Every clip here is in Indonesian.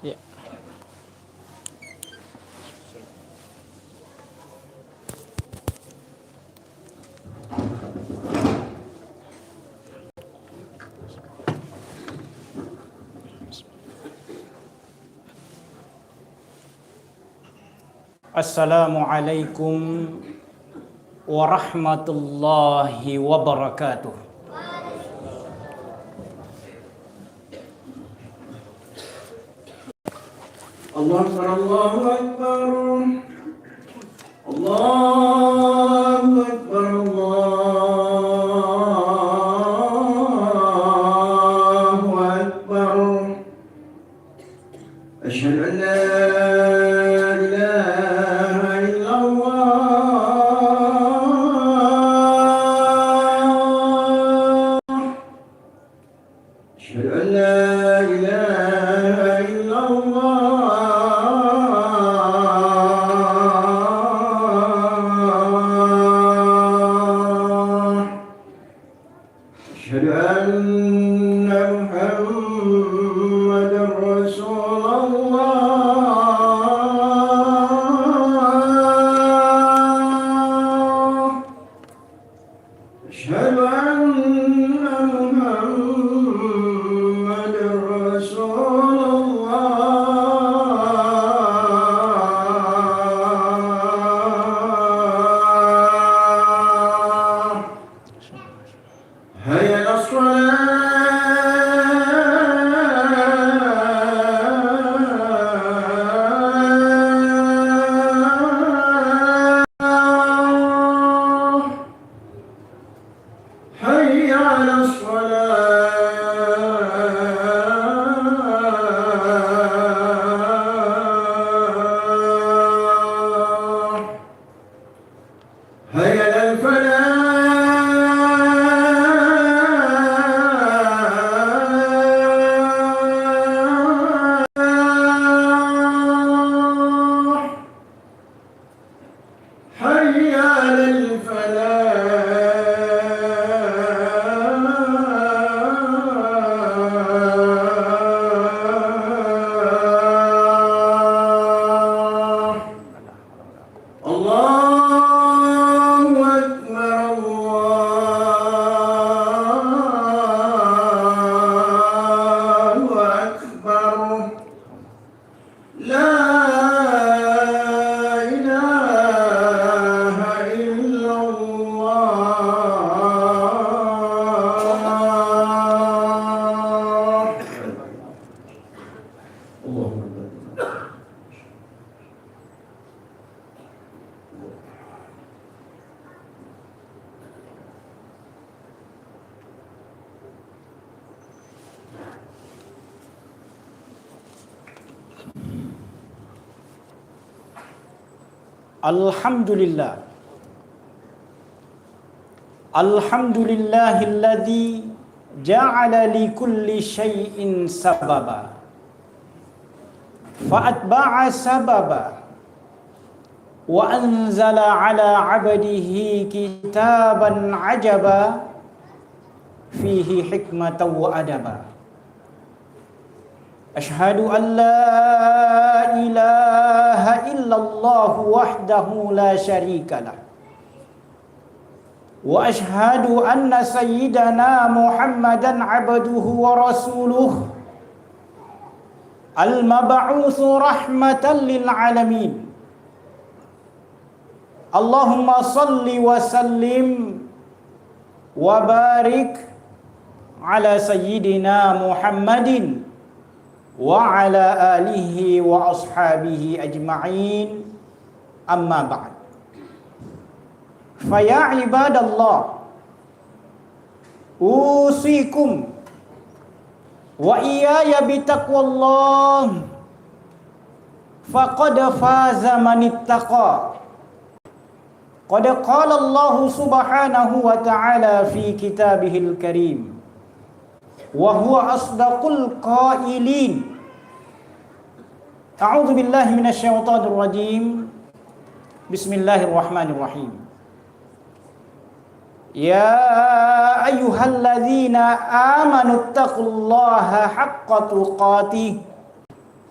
Ya. Assalamualaikum warahmatullahi wabarakatuh. Allahu Akbar, Allahu Akbar, Allahu Akbar. Asyhadu an la ilaha illallah. Asyhadu an la ilaha illallah. أشهد أن محمدا رسول الله. أشهد أن محمدا رسول الله. هيا للصلاة، هيا على الصلاة، هيا للفلاح، هيا على الفلاح. الله أكبر، الله أكبر. لا إله إلا الله. اللهم Alhamdulillah. Alhamdulillahilladzi ja'ala li kulli syai'in sababa. Fa'atba'a sababa. Wa anzala ala 'abdihi kitaban 'ajaba fihi hikmatan wa adaba. Asyhadu an la ilaha illallah wahdahu la syarikalah. Wa asyhadu anna sayyidana Muhammadan abduhu wa rasuluh al-mab'utsu rahmatan lil alamin. Allahumma salli wa sallim wa barik ala sayyidina Muhammadin wa ala alihi wa ashabihi ajma'in, amma ba'd. Faya ibadallah, usikum wa iyaya bitaqwallah, faqad faza man ittaqa. Qad qala Allah subhanahu wa ta'ala fi kitabihil karim, wa huwa asdaqul qailin. A'udzu billahi minasyaitonir rajim. Bismillahirrahmanirrahim. Ya ayyuhalladzina amanu taqullaha haqqa tuqatih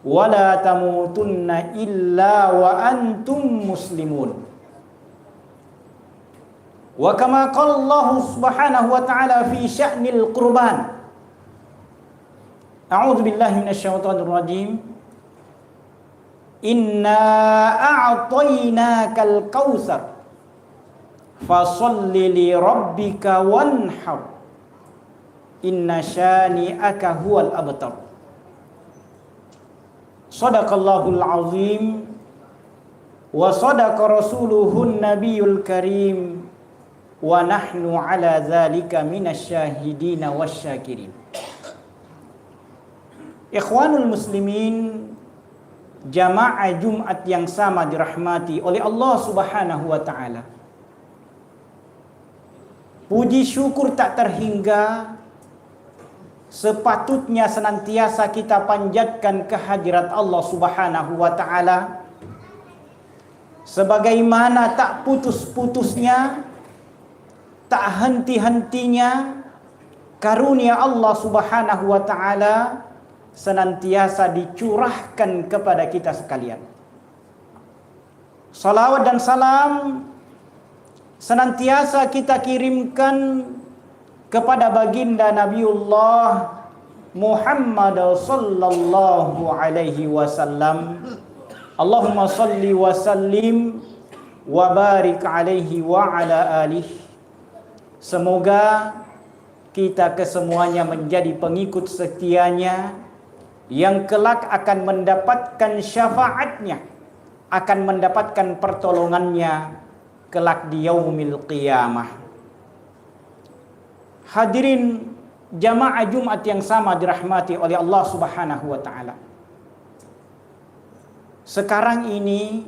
wa la tamutunna illa wa antum muslimun. Wa kama qala Allah Subhanahu wa ta'ala fi sya'nil qurban. A'udzu billahi minasyaitonir rajim. Inna a'tainakal kautsar fasholli li rabbika wanhar inna syani'aka huwal abtar. Shadaqallahul azim wa sadaqa rasuluhun nabiyul karim wa nahnu ala dzalika minasyahidina wasyakirin. Ikhwanul muslimin, jamaah Jumat yang sama dirahmati oleh Allah Subhanahu wa ta'ala. Puji syukur tak terhingga sepatutnya senantiasa kita panjatkan kehadirat Allah Subhanahu wa ta'ala, sebagaimana tak putus-putusnya, tak henti-hentinya karunia Allah Subhanahu wa ta'ala senantiasa dicurahkan kepada kita sekalian. Salawat dan salam senantiasa kita kirimkan kepada baginda Nabiullah Muhammad sallallahu alaihi wasallam. Allahumma salli wa sallim wa barik alaihi wa ala alihi. Semoga kita kesemuanya menjadi pengikut setianya yang kelak akan mendapatkan syafaatnya, akan mendapatkan pertolongannya kelak di yaumil qiyamah. Hadirin jamaah Jumat yang sama dirahmati oleh Allah Subhanahu wa ta'ala. Sekarang ini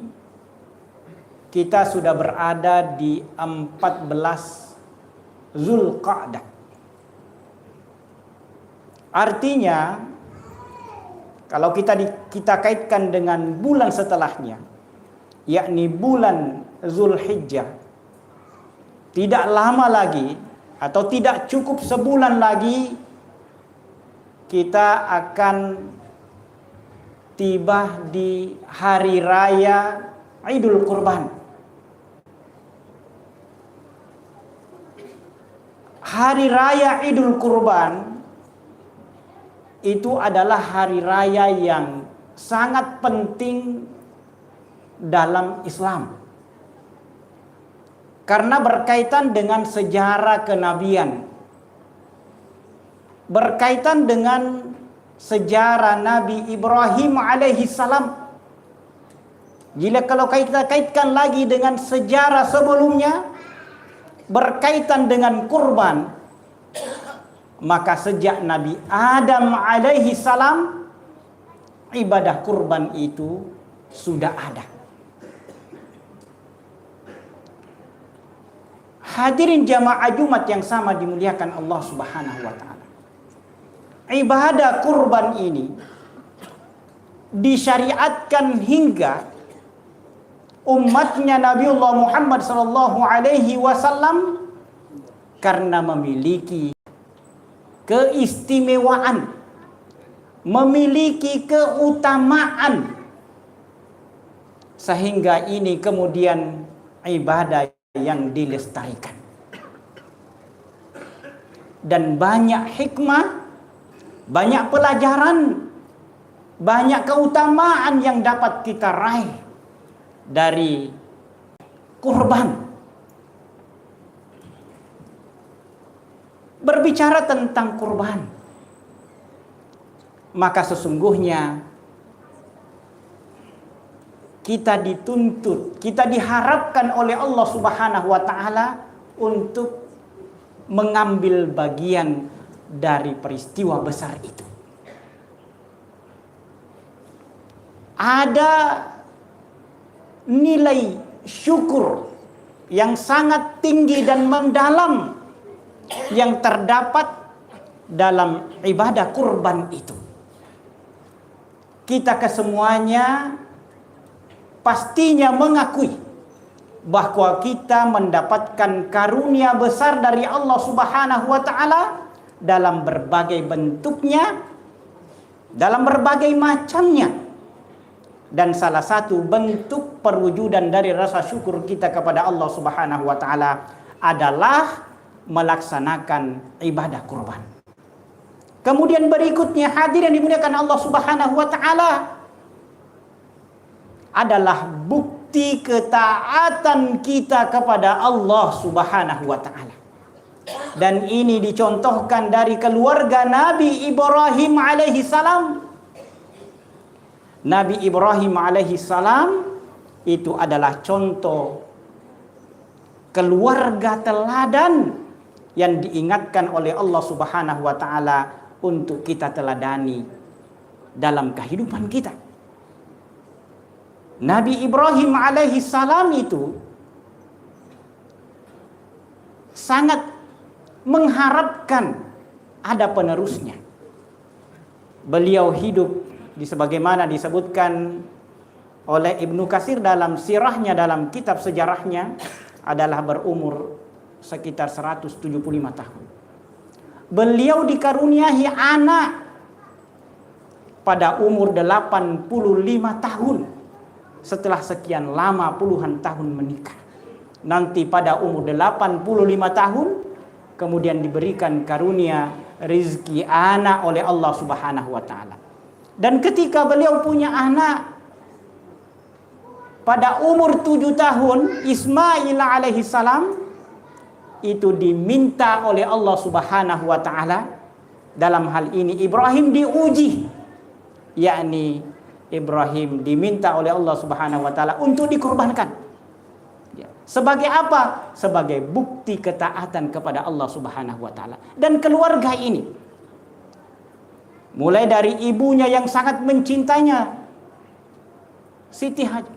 kita sudah berada di 14 Zulqa'dah. Artinya kalau kita kaitkan dengan bulan setelahnya, yakni bulan Zulhijjah, tidak lama lagi atau tidak cukup sebulan lagi kita akan tiba di hari raya Idul Kurban. Hari raya Idul Kurban itu adalah hari raya yang sangat penting dalam Islam. Karena berkaitan dengan sejarah kenabian. Berkaitan dengan sejarah Nabi Ibrahim alaihi salam. Kalau kita kaitkan lagi dengan sejarah sebelumnya, berkaitan dengan kurban, maka sejak Nabi Adam alaihi salam ibadah kurban itu sudah ada. Hadirin jamaah Jumat yang sama dimuliakan Allah Subhanahu wa ta'ala. Ibadah kurban ini disyariatkan hingga umatnya Nabiullah Muhammad sallallahu alaihi wasallam karena memiliki keistimewaan, memiliki keutamaan, sehingga ini kemudian ibadah yang dilestarikan. Dan banyak hikmah, banyak pelajaran, banyak keutamaan yang dapat kita raih dari kurban. Berbicara tentang kurban, maka sesungguhnya kita dituntut, kita diharapkan oleh Allah Subhanahu wa ta'ala untuk mengambil bagian dari peristiwa besar itu. Ada nilai syukur yang sangat tinggi dan mendalam yang terdapat dalam ibadah kurban itu. Kita kesemuanya pastinya mengakui bahwa kita mendapatkan karunia besar dari Allah Subhanahu wa ta'ala dalam berbagai bentuknya, dalam berbagai macamnya. Dan salah satu bentuk perwujudan dari rasa syukur kita kepada Allah Subhanahu wa taala adalah melaksanakan ibadah kurban. Kemudian berikutnya, hadir yang dimuliakan Allah Subhanahu wa taala, adalah bukti ketaatan kita kepada Allah Subhanahu wa taala. Dan ini dicontohkan dari keluarga Nabi Ibrahim alaihi salam. Nabi Ibrahim alaihi salam itu adalah contoh keluarga teladan yang diingatkan oleh Allah Subhanahu wa taala untuk kita teladani dalam kehidupan kita. Nabi Ibrahim alaihi salam itu sangat mengharapkan ada penerusnya. Beliau hidup sebagaimana disebutkan oleh Ibnu Katsir dalam sirahnya, dalam kitab sejarahnya, adalah berumur sekitar 175 tahun. Beliau dikaruniai anak pada umur 85 tahun setelah sekian lama puluhan tahun menikah. Nanti pada umur 85 tahun kemudian diberikan karunia rizki anak oleh Allah Subhanahu wa taala. Dan ketika beliau punya anak pada umur 7 tahun, Ismail alaihi salam itu diminta oleh Allah Subhanahu wa taala. Dalam hal ini Ibrahim diuji, yakni Ibrahim diminta oleh Allah Subhanahu wa taala untuk dikurbankan. Sebagai apa? Sebagai bukti ketaatan kepada Allah Subhanahu wa taala. Dan keluarga ini, mulai dari ibunya yang sangat mencintainya, Siti Hajar.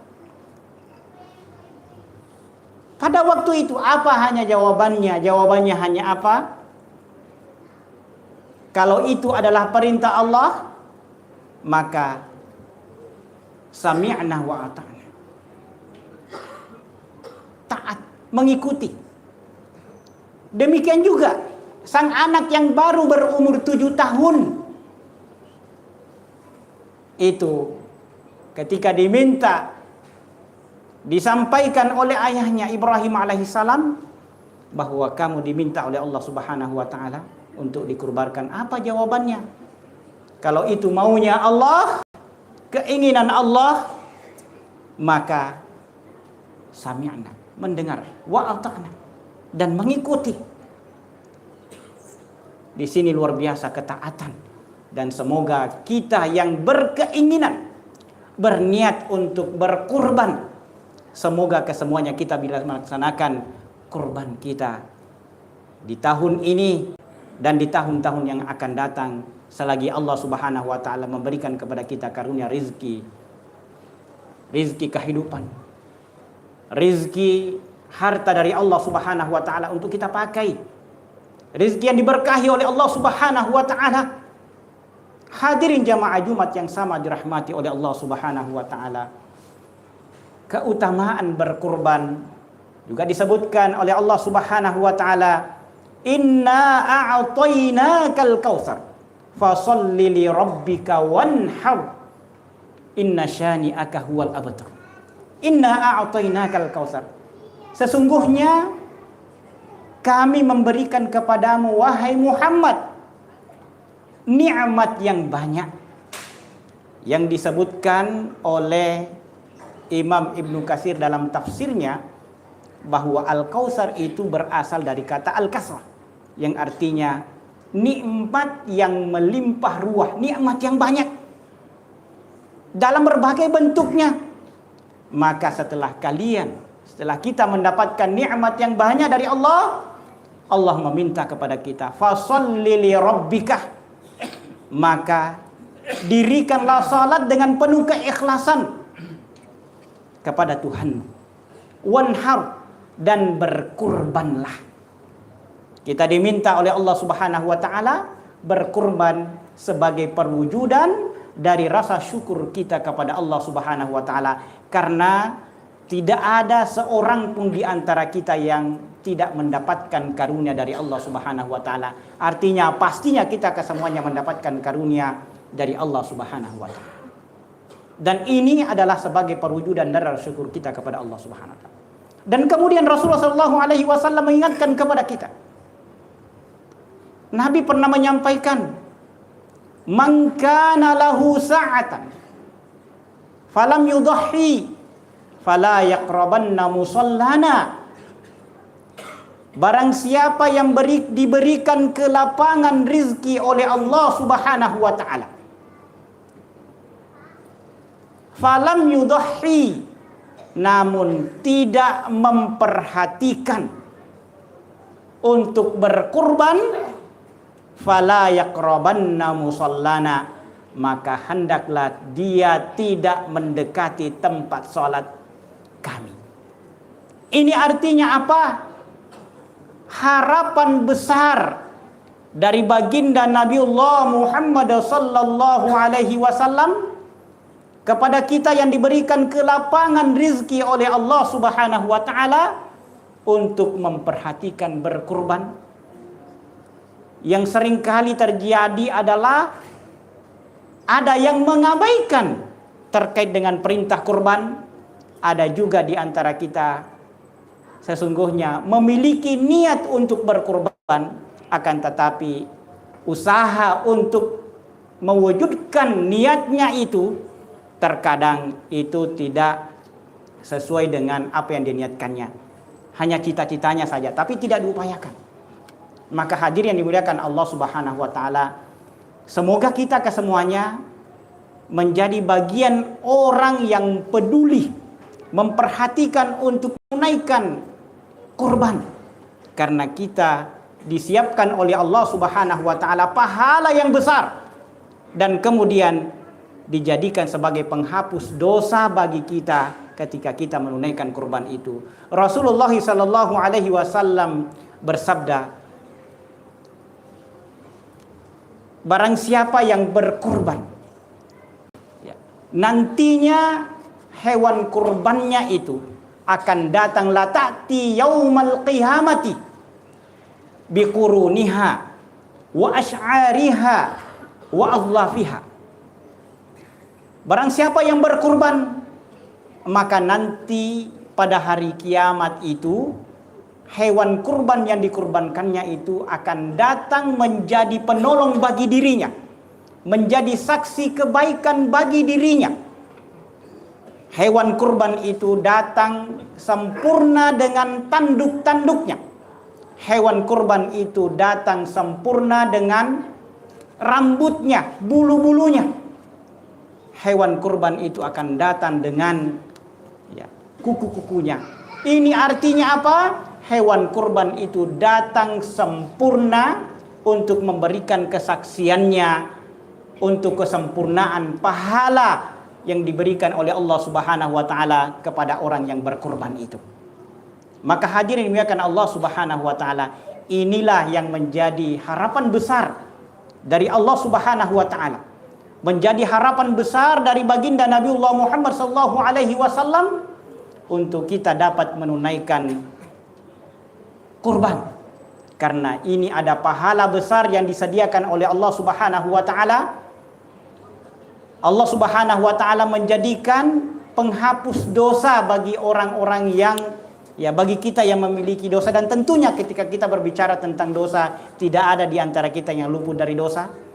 Pada waktu itu apa hanya jawabannya? Jawabannya hanya apa? Kalau itu adalah perintah Allah, maka sami'na wa ata'na. Taat, mengikuti. Demikian juga sang anak yang baru berumur 7 tahun itu ketika diminta, disampaikan oleh ayahnya Ibrahim alaihissalam bahwa kamu diminta oleh Allah Subhanahu wa taala untuk dikurbankan. Apa jawabannya? Kalau itu maunya Allah, keinginan Allah, maka sami'na, mendengar, wa ata'na, dan mengikuti. Di sini luar biasa ketaatan. Dan semoga kita yang berkeinginan, berniat untuk berkurban, semoga kesemuanya kita bila melaksanakan kurban kita di tahun ini dan di tahun-tahun yang akan datang, selagi Allah Subhanahu wa taala memberikan kepada kita karunia rizki kehidupan, rizki harta dari Allah Subhanahu wa taala untuk kita pakai, rizki yang diberkahi oleh Allah Subhanahu wa taala. Hadirin jamaah Jumat yang sama dirahmati oleh Allah Subhanahu wa taala. Keutamaan berkurban juga disebutkan oleh Allah Subhanahu wa taala, "Inna a'tainakal kautsar, fasholli li rabbika wanhar, inna syani'aka huwal abtar." Inna a'tainakal kautsar. Sesungguhnya kami memberikan kepadamu wahai Muhammad nikmat yang banyak, yang disebutkan oleh Imam Ibnu Katsir dalam tafsirnya bahwa Al-Kautsar itu berasal dari kata Al-Kasrah, yang artinya nikmat yang melimpah ruah, nikmat yang banyak dalam berbagai bentuknya. Maka setelah kita mendapatkan nikmat yang banyak dari Allah, Allah meminta kepada kita, fasholli li rabbika, maka dirikanlah salat dengan penuh keikhlasan kepada Tuhan. Wanhar, dan berkurbanlah. Kita diminta oleh Allah Subhanahu wa taala berkurban sebagai perwujudan dari rasa syukur kita kepada Allah Subhanahu wa taala, karena tidak ada seorang pun di antara kita yang tidak mendapatkan karunia dari Allah Subhanahu wa taala. Artinya pastinya kita kesemuanya mendapatkan karunia dari Allah Subhanahu wa taala. Dan ini adalah sebagai perwujudan dari rasa syukur kita kepada Allah Subhanahu wa taala. Dan kemudian Rasulullah sallallahu alaihi wasallam mengingatkan kepada kita. Nabi pernah menyampaikan, "Man kana lahu sa'atan falam yudhhi fala yaqrabanna musallana." Barang siapa yang diberikan kelapangan rizki oleh Allah Subhanahu wa taala, falam yudhhi, namun tidak memperhatikan untuk berkurban, fala yaqrabanna musallana, maka hendaklah dia tidak mendekati tempat salat kami. Ini artinya apa? Harapan besar dari baginda Nabiullah Muhammad sallallahu alaihi wasallam kepada kita yang diberikan kelapangan rizki oleh Allah Subhanahu wa taala untuk memperhatikan berkurban. Yang seringkali terjadi adalah ada yang mengabaikan terkait dengan perintah kurban. Ada juga di antara kita sesungguhnya memiliki niat untuk berkurban, akan tetapi usaha untuk mewujudkan niatnya itu terkadang itu tidak sesuai dengan apa yang diniatkannya. Hanya cita-citanya saja, tapi tidak diupayakan. Maka hadirin yang dimuliakan Allah Subhanahu wa taala, semoga kita kesemuanya menjadi bagian orang yang peduli, memperhatikan untuk menunaikan kurban. Karena kita disiapkan oleh Allah Subhanahu wa taala pahala yang besar, dan kemudian dijadikan sebagai penghapus dosa bagi kita ketika kita menunaikan kurban itu. Rasulullah sallallahu alaihi wasallam bersabda, barang siapa yang berkurban, nantinya hewan kurbannya itu akan datang, la ta'ti yaumal qiyamati biquruniha wa asy'ariha wa adlafiha. Barang siapa yang berkurban, maka nanti pada hari kiamat itu hewan kurban yang dikurbankannya itu akan datang menjadi penolong bagi dirinya, menjadi saksi kebaikan bagi dirinya. Hewan kurban itu datang sempurna dengan tanduk-tanduknya. Hewan kurban itu datang sempurna dengan rambutnya, bulu-bulunya. Hewan kurban itu akan datang dengan kuku-kukunya. Ini artinya apa? Hewan kurban itu datang sempurna untuk memberikan kesaksiannya, untuk kesempurnaan pahala yang diberikan oleh Allah Subhanahu wa taala kepada orang yang berkurban itu. Maka hadirin dimuliakan Allah Subhanahu wa taala, inilah yang menjadi harapan besar dari Allah Subhanahu wa taala. Menjadi harapan besar dari baginda Nabiullah Muhammad sallallahu alaihi wasallam untuk kita dapat menunaikan kurban. Karena ini ada pahala besar yang disediakan oleh Allah Subhanahu wa taala. Allah Subhanahu wa taala menjadikan penghapus dosa bagi orang-orang yang bagi kita yang memiliki dosa. Dan tentunya ketika kita berbicara tentang dosa, tidak ada di antara kita yang luput dari dosa.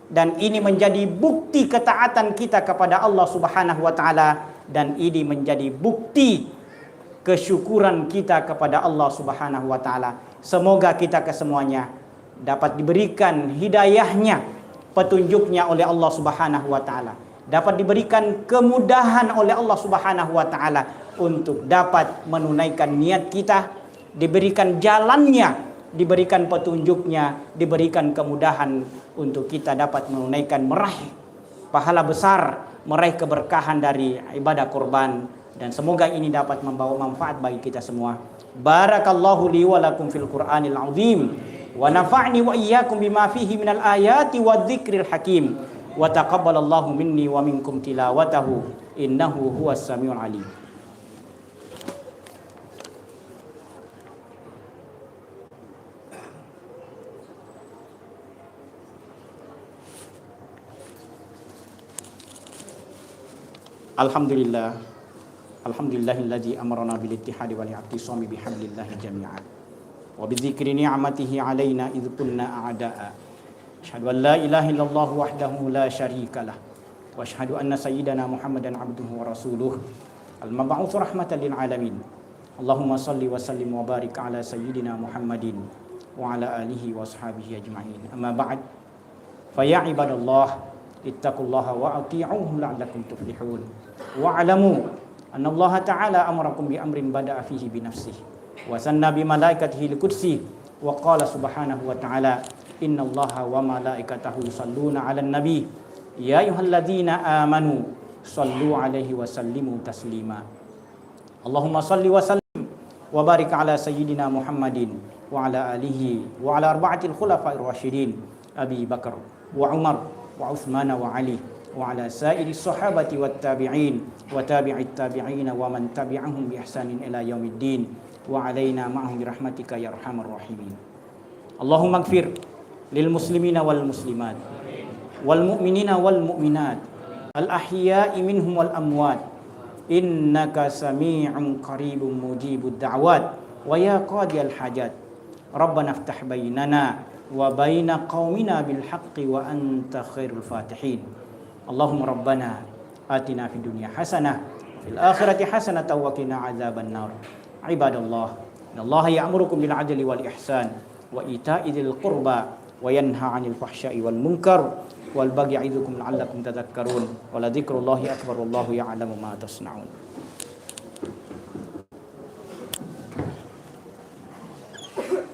Dan ini menjadi bukti ketaatan kita kepada Allah Subhanahu wa taala, dan ini menjadi bukti kesyukuran kita kepada Allah Subhanahu wa taala. Semoga kita kesemuanya dapat diberikan hidayahnya, petunjuknya oleh Allah Subhanahu wa taala. Dapat diberikan kemudahan oleh Allah Subhanahu wa taala untuk dapat menunaikan niat kita, diberikan jalannya, diberikan petunjuknya, diberikan kemudahan untuk kita dapat menunaikan, meraih pahala besar, meraih keberkahan dari ibadah kurban, dan semoga ini dapat membawa manfaat bagi kita semua. Barakallahu li wa lakum fil Qur'anil azim wa nafa'ni wa iyyakum bima fihi minal ayati wadh-dhikril hakim wa taqabbalallahu minni wa minkum tilawatahu innahu huwas samiul alim. Alhamdulillah. Alhamdulillahilladzi amarna bil ittihadi wal i'tisami bihablillahi jami'an. Wa bi dzikri ni'matihi 'alaina idh kunna a'da'a. Asyhadu an la ilaha illallah wahdahu la syarikalah. Wa asyhadu anna sayyidana Muhammadan 'abduhu wa rasuluh. Al-mab'uts rahmatan lil 'alamin. Allahumma salli wa sallim wa barik ala sayyidina Muhammadin wa ala alihi wa ashabihi ajma'in. Amma ba'd. Fa ya ibadallah ittaqullaha wa ati'uhu la'allakum tuflihun. Wa 'alamu anna Allah ta'ala amarakum bi amrin bada'a fihi bi nafsihi wa sanna bi malaikatihi liqudsi wa qala subhanahu wa ta'ala innallaha wa malaikatahu yusalluna 'alan nabi ya ayyuhalladzina amanu sallu 'alaihi wa sallimu taslima. Allahumma salli wa sallim wa barik ala sayyidina Muhammadin wa ala alihi wa ala arba'atil khulafa'ir rasyidin Abi Bakar wa Umar wa Utsman wa Ali wa ala sairi sahabati wat tabi'in wa tabi'it tabi'in wa man tabi'ahum bi ihsanin ila yaumiddin wa alaina ma'ahum bi rahmatika ya arhamar rahimin. Allahumma ighfir lil muslimina wal muslimat wal mu'minina wal mu'minat al ahya'i minhum wal amwat innaka sami'un qaribun mujibud da'wat wa ya qadiyal hajat rabbana iftah bainana wa baina qaumina bil haqqi wa anta khairul fatihin. Allahumma rabbana atina fid dunya hasanah fil akhirati hasanatan wa qina adzaban nar. Ibadallah, innallaha ya'murukum bil 'adli wal ihsan wa ita'i dzil qurba wa yanha 'anil fahsya'i wal munkar wal baghi 'idzukum la'allakum tadhakkarun. Wa la dzikrullahi akbar wallahu ya'lamu ma tasna'un.